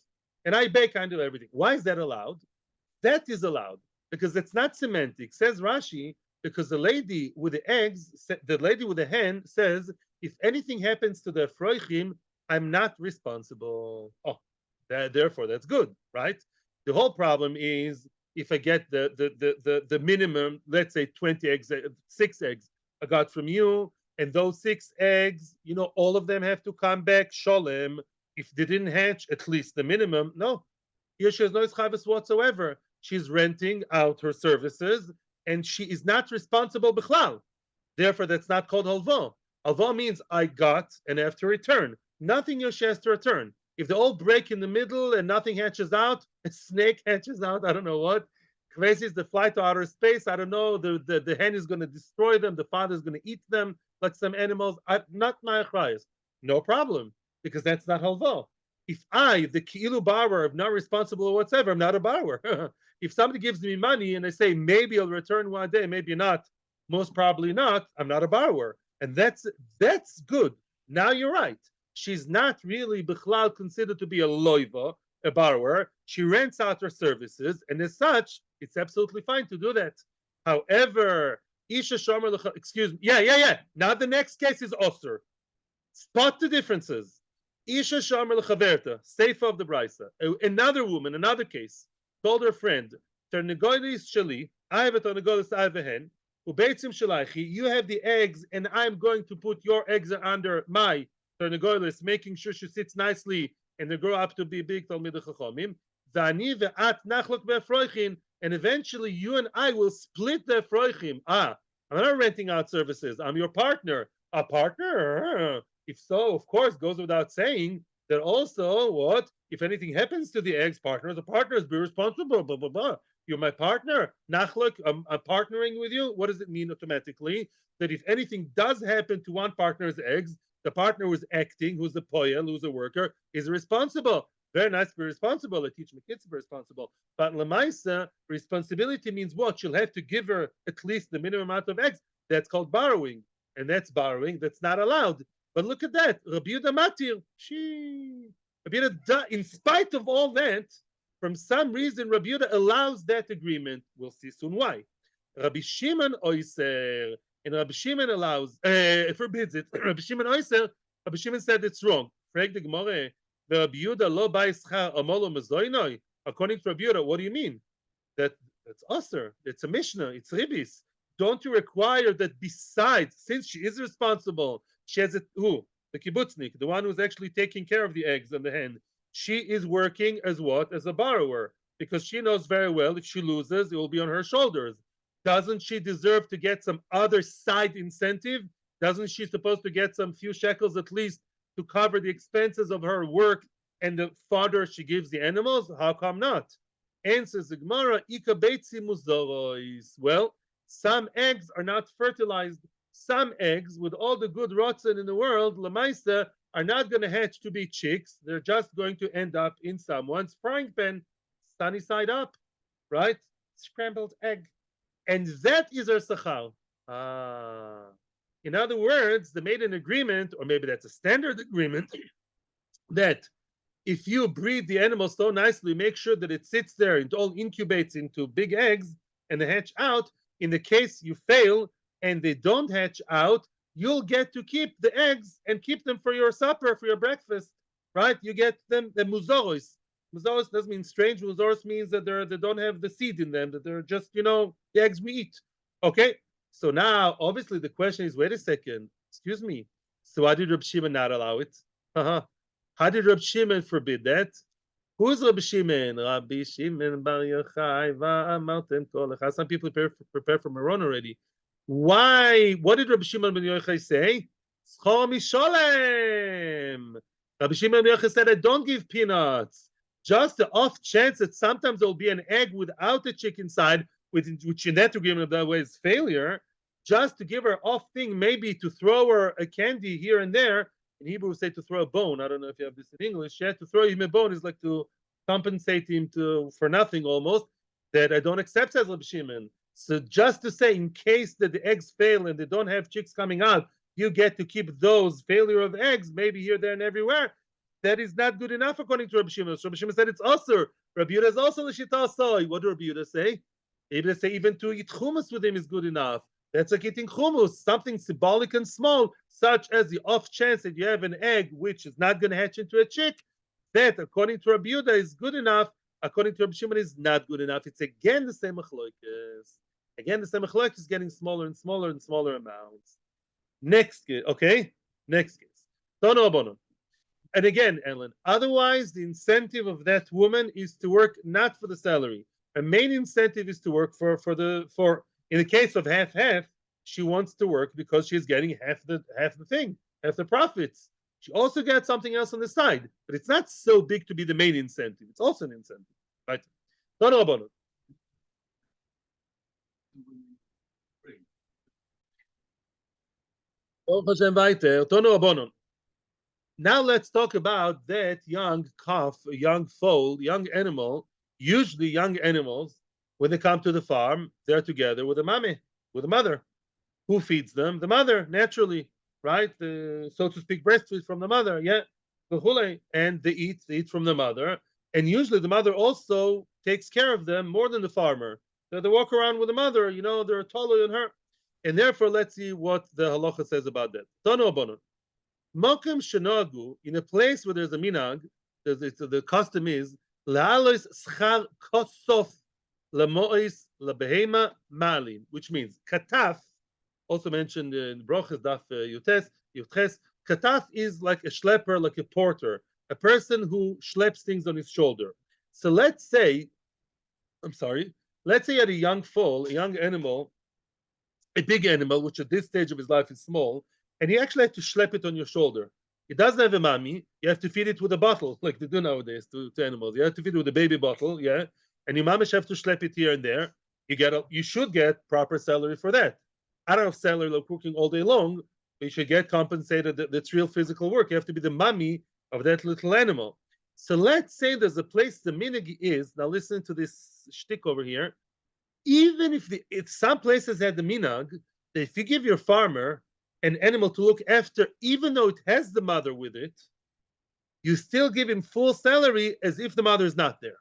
and I bake and do everything. Why is that allowed? That is allowed because it's not semantic. Says Rashi, because the lady with the eggs, the lady with the hen says, if anything happens to the efroichim, I'm not responsible. Oh, therefore that's good, right? The whole problem is if I get the minimum, let's say 20 eggs, 6 eggs I got from you, and those 6 eggs, all of them have to come back sholem. If they didn't hatch, at least the minimum, no. Here she has no chavos whatsoever. She's renting out her services, and she is not responsible b'chlal. Therefore, that's not called halva. Halva means I got and I have to return. Nothing else she has to return. If they all break in the middle and nothing hatches out, a snake hatches out, I don't know what. Kvesis, the fly to outer space, I don't know. The hen is going to destroy them. The father is going to eat them like some animals. Not my achrayas. No problem, because that's not halva. If I, the ki'ilu borrower, am not responsible or whatever, I'm not a borrower. If somebody gives me money and I say maybe I'll return one day, maybe not, most probably not. I'm not a borrower, and that's good. Now you're right. She's not really bichlal considered to be a loiva, a borrower. She rents out her services, and as such, it's absolutely fine to do that. However, Isha Shomer, excuse me, yeah. Now the next case is Osir. Spot the differences. Isha Shomer lechaverta, Seifa of the Brisa. Another woman, another case, told her friend, Ternegolis shali, I have a ternegolis, I have a hen. Ubeitzim shalaichi, you have the eggs, and I'm going to put your eggs under my ternegolis, making sure she sits nicely and they grow up to be big Talmidei Chachomim. Zani ve'at nachlok be'efroichin, and eventually you and I will split the efroichim. I'm not renting out services. I'm your partner. A partner? If so, of course, goes without saying that also what? If anything happens to the eggs, the partners be responsible, blah, blah, blah. You're my partner. Nachlok, I'm partnering with you. What does it mean automatically? That if anything does happen to one partner's eggs, the partner who's acting, who's the poyel, who's a worker, is responsible. Very nice to be responsible. I teach my kids to be responsible. But Lamaisa, responsibility means what? She'll have to give her at least the minimum amount of eggs. That's called borrowing. And that's borrowing. That's not allowed. But look at that. Rabbi Yehuda Matir. In spite of all that, from some reason, Rabbi Yehuda allows that agreement. We'll see soon why. Rabbi Shimon Oiser. And Rabbi Shimon allows, it forbids it. Rabbi Shimon Oiser, Rabbi Shimon said it's wrong. Frag the Gemara. According to Rabbi Yehuda, what do you mean? That's Aser. It's a Mishnah. It's Ribbis. Don't you require that besides, since she is responsible, she has who? The kibbutznik, the one who's actually taking care of the eggs and the hen. She is working as what? As a borrower. Because she knows very well if she loses, it will be on her shoulders. Doesn't she deserve to get some other side incentive? Doesn't she supposed to get some few shekels at least to cover the expenses of her work and the fodder she gives the animals? How come not? Answers the Gemara, Ika beitzi muzorois. Well, some eggs are not fertilized. Some eggs, with all the good rotzen in the world, lemaisa, are not going to hatch to be chicks. They're just going to end up in someone's frying pan, sunny side up, right? Scrambled egg. And that is her sachar. In other words, they made an agreement, or maybe that's a standard agreement, that if you breed the animal so nicely, make sure that it sits there, it all incubates into big eggs and they hatch out. In the case you fail and they don't hatch out, you'll get to keep the eggs and keep them for your supper, for your breakfast, right? You get them, the muzoros. Muzoros doesn't mean strange. Muzoros means that they don't have the seed in them, that they're just, the eggs we eat. Okay? So now, obviously, the question is, wait a second, excuse me. So why did Reb Shimon not allow it? How did Reb Shimon forbid that? Who's Reb Shimon? Rabbi Shimon Bar Yochai va'amartem kol echad. Some people prepare for Meron already. Why? What did Rabbi Shimon ben Yochai say? Schor misholem. Rabbi Shimon ben Yochai said, I don't give peanuts. Just the off chance that sometimes there will be an egg without a chick inside, which in that agreement, by the way, is failure, just to give her off thing, maybe to throw her a candy here and there. In Hebrew, we say to throw a bone. I don't know if you have this in English. Yeah, to throw him a bone is like to compensate him for nothing almost. That I don't accept as Rabbi Shimon. So just to say, in case that the eggs fail and they don't have chicks coming out, you get to keep those failure of eggs, maybe here, there, and everywhere. That is not good enough according to Rabbi Shimon. So Rabbi Shimon said it's also. Rabbi Yehuda is also the shita soy. What do Rabbi Yehuda say? Rabbi Yehuda say even to eat hummus with him is good enough. That's like eating hummus, something symbolic and small, such as the off chance that you have an egg which is not going to hatch into a chick. That, according to Rabbi Yehuda, is good enough. According to Rabbi Shimon, is not good enough. It's again the same machloikes. Again, the same machloikes is getting smaller and smaller and smaller amounts. Next case, okay? Next case. Tono abono. And again, Ellen, otherwise the incentive of that woman is to work not for the salary. Her main incentive is to work for in the case of half, she wants to work because she's getting half the thing, half the profits. She also gets something else on the side, but it's not so big to be the main incentive. It's also an incentive, right? No, Bono. Now let's talk about that young calf, young foal, young animal. Usually young animals, when they come to the farm, they're together with a mame, with a mother. Who feeds them? The mother, naturally, right? So to speak, breastfeed from the mother, yeah. And they eat from the mother. And usually the mother also takes care of them more than the farmer. So they walk around with the mother, they're taller than her. And therefore, let's see what the halacha says about that. Tano bonon. Mokem shenagu, in a place where there's a minag, the custom is la'alois schar kosof lamois labehema malin, which means kataf, also mentioned in Brochus Daf Yutes. Kataf is like a schlepper, like a porter, a person who schleps things on his shoulder. So let's say you had a young foal, a young animal, a big animal, which at this stage of his life is small, and you actually have to schlep it on your shoulder. It doesn't have a mommy. You have to feed it with a bottle, like they do nowadays to animals. You have to feed it with a baby bottle, yeah. And your mamish have to schlep it here and there. You should get proper salary for that. I don't have salary like cooking all day long, but you should get compensated. That's real physical work. You have to be the mommy of that little animal. So let's say there's a place the minhag is. Now listen to this shtick over here. Even if some places had the minhag, that if you give your farmer an animal to look after, even though it has the mother with it, you still give him full salary as if the mother is not there.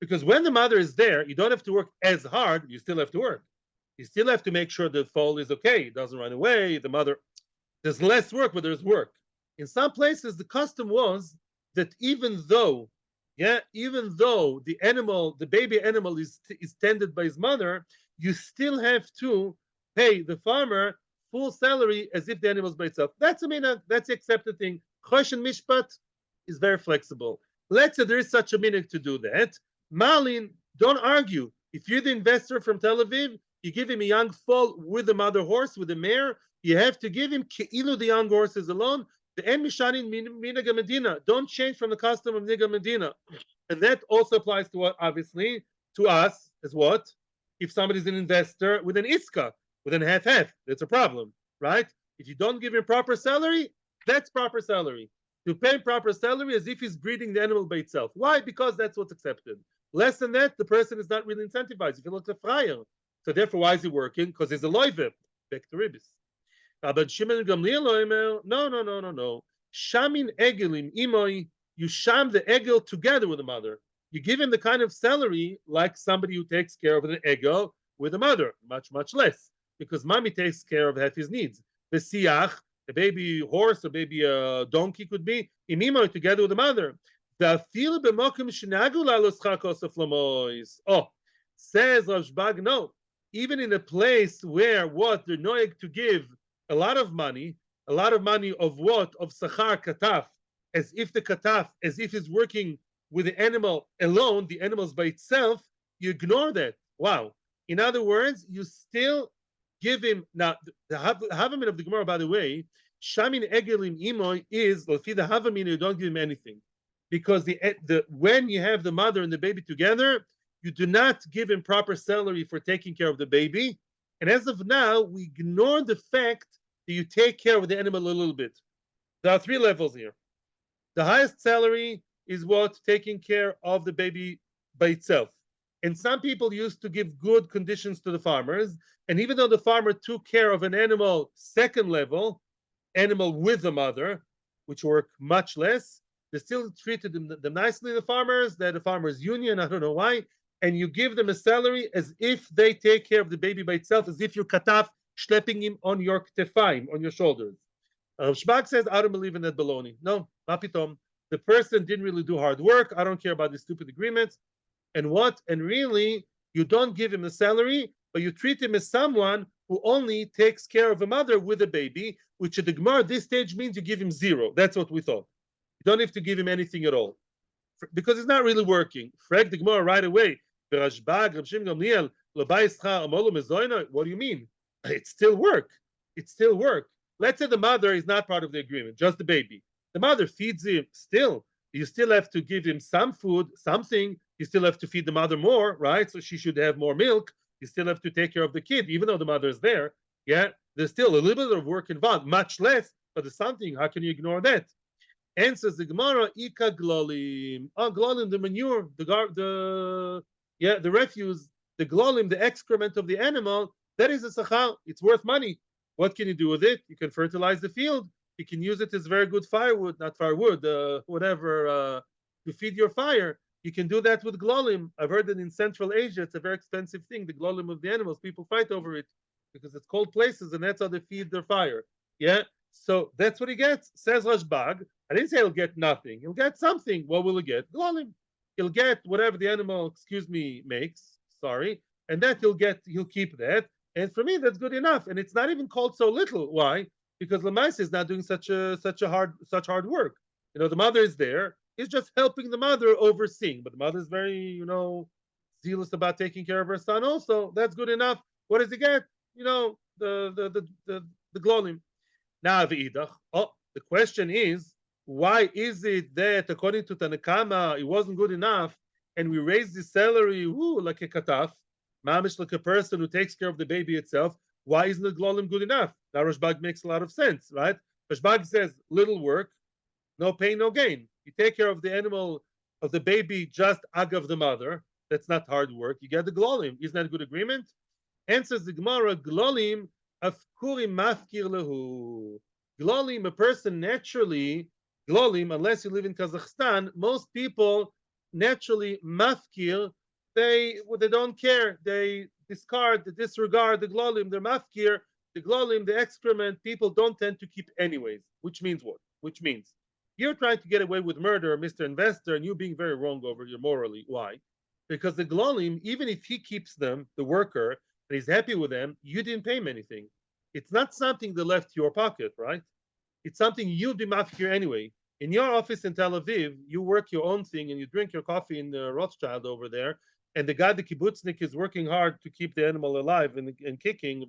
Because when the mother is there, you don't have to work as hard, you still have to work. You still have to make sure the foal is okay, it doesn't run away, the mother, there's less work, but there's work. In some places, the custom was that even though the baby animal is tended by his mother, you still have to pay the farmer full salary as if the animal is by itself. That's the accepted thing. Choshen Mishpat is very flexible. Let's say there is such a minhag to do that. Malin, don't argue. If you're the investor from Tel Aviv, you give him a young foal with the mother horse, with the mare, you have to give him ke'ilu the young horses alone. The en mishanin minaga medina. Don't change from the custom of niga medina. And that also applies to what, obviously, to us as what? If somebody's an investor with an iskah, with an half-half, that's a problem, right? If you don't give him proper salary, that's proper salary. To pay him proper salary as if he's breeding the animal by itself. Why? Because that's what's accepted. Less than that, the person is not really incentivized. If he looks a friar. So therefore, why is he working? Because he's a loive. Back to Ribbis. But Shimon Gamliel, no. Shamin egelim imoi, you sham the egel together with the mother. You give him the kind of salary like somebody who takes care of an egel with a mother, much, much less. Because mommy takes care of half his needs. The siach, a baby horse, a baby donkey could be, imimo together with the mother. Oh, says Rav Shbag, no. Even in a place where they're noeg to give a lot of money of what? Of sachar kataf, as if he's working with the animal alone, the animal's by itself, you ignore that. Wow. In other words, you still give him, now, the havamin of the Gemara, by the way, shamin egelim imoy is, lefi the havamin, you don't give him anything. Because when you have the mother and the baby together, you do not give him proper salary for taking care of the baby. And as of now, we ignore the fact that you take care of the animal a little bit. There are three levels here. The highest salary is what? Taking care of the baby by itself. And some people used to give good conditions to the farmers. And even though the farmer took care of an animal, second level, animal with the mother, which work much less, they still treated them nicely, the farmers. They had a farmers union, I don't know why. And you give them a salary as if they take care of the baby by itself, as if you're kataf, schlepping him on your tefaim, on your shoulders. Shbag says, I don't believe in that baloney. No, mapitom. The person didn't really do hard work. I don't care about these stupid agreements. And what? And really, you don't give him a salary, but you treat him as someone who only takes care of a mother with a baby, which at the Gemara at this stage means you give him zero. That's what we thought. You don't have to give him anything at all. Because it's not really working. Frag the Gemara right away. What do you mean? It's still work. It's still work. Let's say the mother is not part of the agreement, just the baby. The mother feeds him still. You still have to give him some food, something. You still have to feed the mother more, right? So she should have more milk. You still have to take care of the kid, even though the mother is there. Yeah, there's still a little bit of work involved, much less, but there's something. How can you ignore that? Answers the Gemara, Ika glolim. Oh, glolim, the manure, the refuse, the glolim, the excrement of the animal, that is a sachar. It's worth money. What can you do with it? You can fertilize the field. You can use it as very good firewood, not firewood, whatever, to feed your fire. You can do that with glolim. I've heard that in Central Asia, it's a very expensive thing. The glolim of the animals, people fight over it because it's cold places, and that's how they feed their fire. Yeah. So that's what he gets. Says Rashbag. I didn't say he'll get nothing. He'll get something. What will he get? Glolim. He'll get whatever the animal, makes. Sorry, and that he'll keep that. And for me, that's good enough. And it's not even called so little. Why? Because Lamais is not doing such hard work. The mother is there. He's just helping the mother overseeing. But the mother is very, zealous about taking care of her son. Also, that's good enough. What does he get? The glolim. Now, the question is, why is it that according to Tanakama, it wasn't good enough, and we raised the salary, like a kataf, mamish, like a person who takes care of the baby itself? Why isn't the glolim good enough? Now Rashbag makes a lot of sense, right? Rashbag says little work, no pain, no gain. You take care of the animal, of the baby, just agav the mother. That's not hard work. You get the glolim. Isn't that a good agreement? Answers the Gemara, glolim afkuri mafkir lehu. Glolim, a person naturally, glolim, unless you live in Kazakhstan, most people naturally mafkir, they don't care. They discard, they disregard the glolim, they're mafkir. The glolim, the excrement, people don't tend to keep anyways. Which means what? Which means you're trying to get away with murder, Mr. Investor, and you're being very wrong over here morally. Why? Because the glolim, even if he keeps them, the worker, and he's happy with them, you didn't pay him anything. It's not something that left your pocket, right? It's something you'll be mafkir anyway. In your office in Tel Aviv, you work your own thing and you drink your coffee in the Rothschild over there, and the guy, the kibbutznik, is working hard to keep the animal alive and kicking,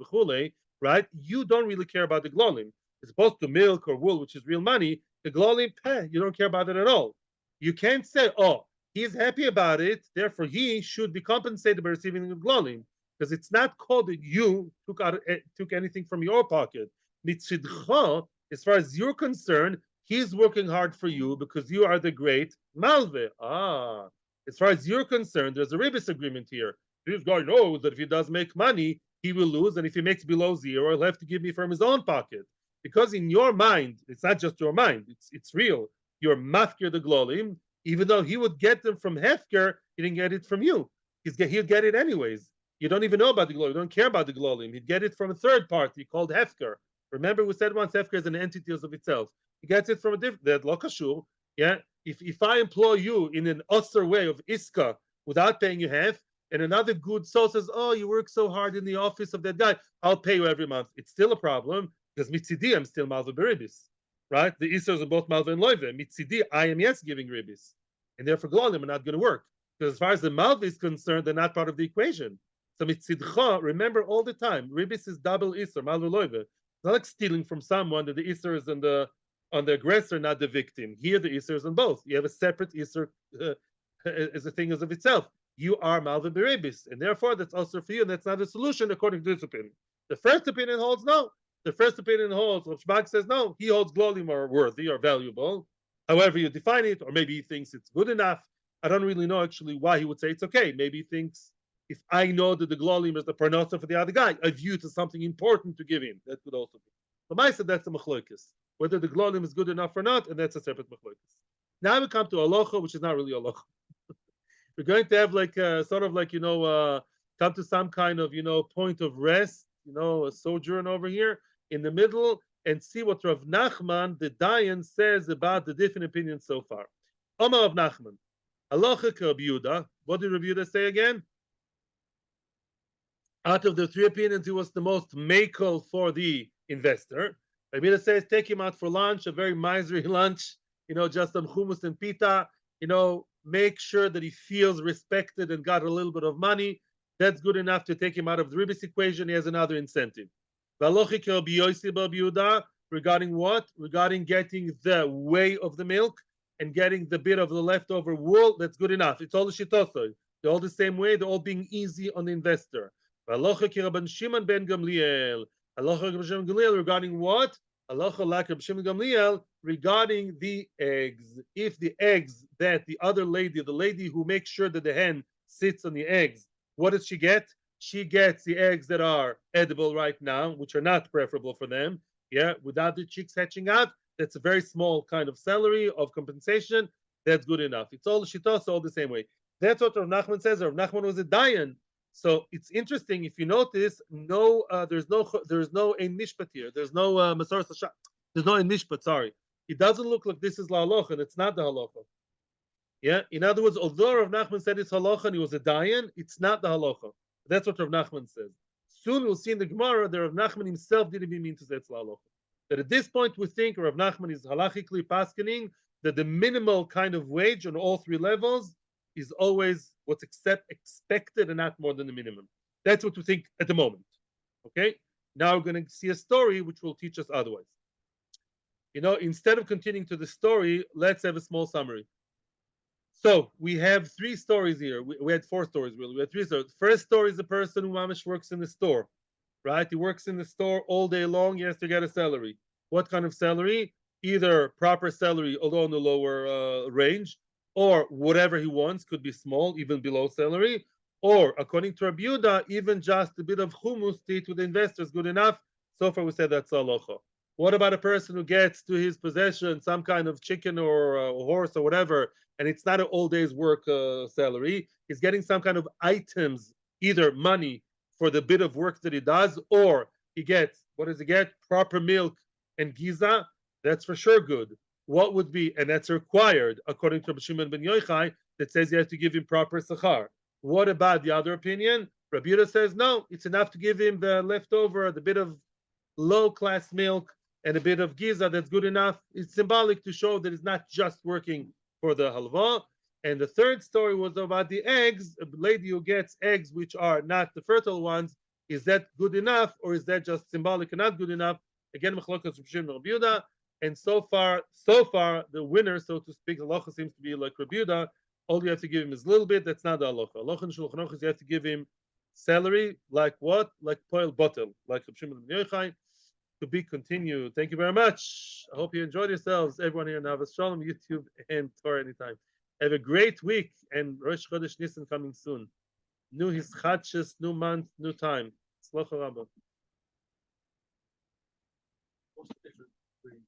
right? You don't really care about the glolim. As opposed to milk or wool, which is real money, the glolim, you don't care about it at all. You can't say, oh, he's happy about it, therefore he should be compensated by receiving the glolim, because it's not called that you took anything from your pocket. Mitzidcha, as far as you're concerned, he's working hard for you because you are the great malve. As far as you're concerned, there's a Ribbis agreement here. This guy knows that if he does make money, he will lose, and if he makes below zero, he'll have to give me from his own pocket. Because in your mind, it's not just your mind, it's real. You're mafkir the glolim, even though he would get them from Hefker, he didn't get it from you. He'd get it anyways. You don't even know about the glolim, you don't care about the glolim. He'd get it from a third party called Hefker. Remember, we said once Hefker is an entity of itself. He gets it from a different, that lokashur. Yeah, if I employ you in an osir way of Iskah without paying you half, and another good soul says, oh, you work so hard in the office of that guy, I'll pay you every month. It's still a problem because mitzidi, I'm still malva beribis, right? The isers are both malva and loive. Mitzidi, I am yes giving ribis, and therefore glolim are not going to work because as far as the malva is concerned, they're not part of the equation. So mitzidcha, remember all the time, ribis is double iser, malva loive. It's not like stealing from someone that the iser is on the aggressor, not the victim. Here, the iser is on both. You have a separate iser as a thing as of itself. You are malva beribis, and therefore that's also for you, and that's not a solution according to this opinion. The first opinion holds no. The first opinion holds, Rashbag says no, he holds glolim are worthy or valuable. However you define it, or maybe he thinks it's good enough. I don't really know actually why he would say it's okay. Maybe he thinks if I know that the glolim is the parnasa for the other guy, I view it as something important to give him. That could also be. But I said that's a machloikis. Whether the glolim is good enough or not, and that's a separate machloikis. Now we come to halacha, which is not really halacha. We're going to have like sort of like come to some kind of point of rest, a sojourn over here in the middle, and see what Rav Nachman the Dayan says about the different opinions so far. Omar Rav Nachman, halacha Rav Yehuda. What did Rav Yehuda say again? Out of the three opinions, he was the most makel for the investor. Rav Yehuda says take him out for lunch, a very miserly lunch, just some hummus and pita, make sure that he feels respected and got a little bit of money. That's good enough to take him out of the Ribbis equation. He has another incentive. Regarding what? Regarding getting the whey of the milk and getting the bit of the leftover wool, that's good enough. It's all the shitosoi. They're all the same way. They're all being easy on the investor. Regarding what? Regarding the eggs. If the eggs that the other lady, the lady who makes sure that the hen sits on the eggs, what does she get? she gets the eggs that are edible right now, which are not preferable for them. Yeah, without the chicks hatching out, that's a very small kind of salary of compensation. That's good enough. It's all shitos, all the same way. That's what Rav Nachman says. Rav Nachman was a dayan. So it's interesting if you notice. There's no ein mishpat here. There's no masoras hasha. There's no ein mishpat. Sorry, it doesn't look like this is la halacha, and it's not the halacha. Yeah. In other words, although Rav Nachman said it's halacha and he was a dayan, it's not the halacha. That's what Rav Nachman says. Soon we'll see in the Gemara that Rav Nachman himself didn't even mean to say it's la halacha. That at this point we think Rav Nachman is halachically paskening that the minimal kind of wage on all three levels is always what's expected and not more than the minimum. That's what we think at the moment. Okay. Now we're going to see a story which will teach us otherwise. Instead of continuing to the story, let's have a small summary. So we have three stories here. We had four stories, really. We had three stories. The first story is the person who mamish works in the store, right? He works in the store all day long. He has to get a salary. What kind of salary? Either proper salary, although on the lower range, or whatever he wants, could be small, even below salary, or according to Rabbi Yehuda, even just a bit of hummus to eat with the investors, good enough. So far we said that's halacha. What about a person who gets to his possession some kind of chicken or a horse or whatever, and it's not an all day's work salary? He's getting some kind of items, either money for the bit of work that he does, or he gets, what does he get? Proper milk and giza. That's for sure good. What would be, and that's required according to Rabbi Shimon ben Yochai, that says you have to give him proper sachar. What about the other opinion? Rabbi Yehuda says no, it's enough to give him the leftover, the bit of low class milk and a bit of giza. That's good enough. It's symbolic to show that it's not just working for the halva. And the third story was about the eggs. A lady who gets eggs which are not the fertile ones. Is that good enough, or is that just symbolic and not good enough? Again, machlokas Rabbi Yehuda. And so far, the winner, so to speak, halacha seems to be like Rabbi Yehuda. All you have to give him is a little bit. That's not the halacha. Halacha in Shulchan Aruch is you have to give him salary, like what? Like poil bottle, like Rabbi Shimon ben Yochai. To be continued. Thank you very much. I hope you enjoyed yourselves. Everyone here in Navas Shalom, YouTube, and Torah anytime. Have a great week, and Rosh Chodesh Nisan coming soon. New Hischadshus, new month, new time. Tzlocha Rabba.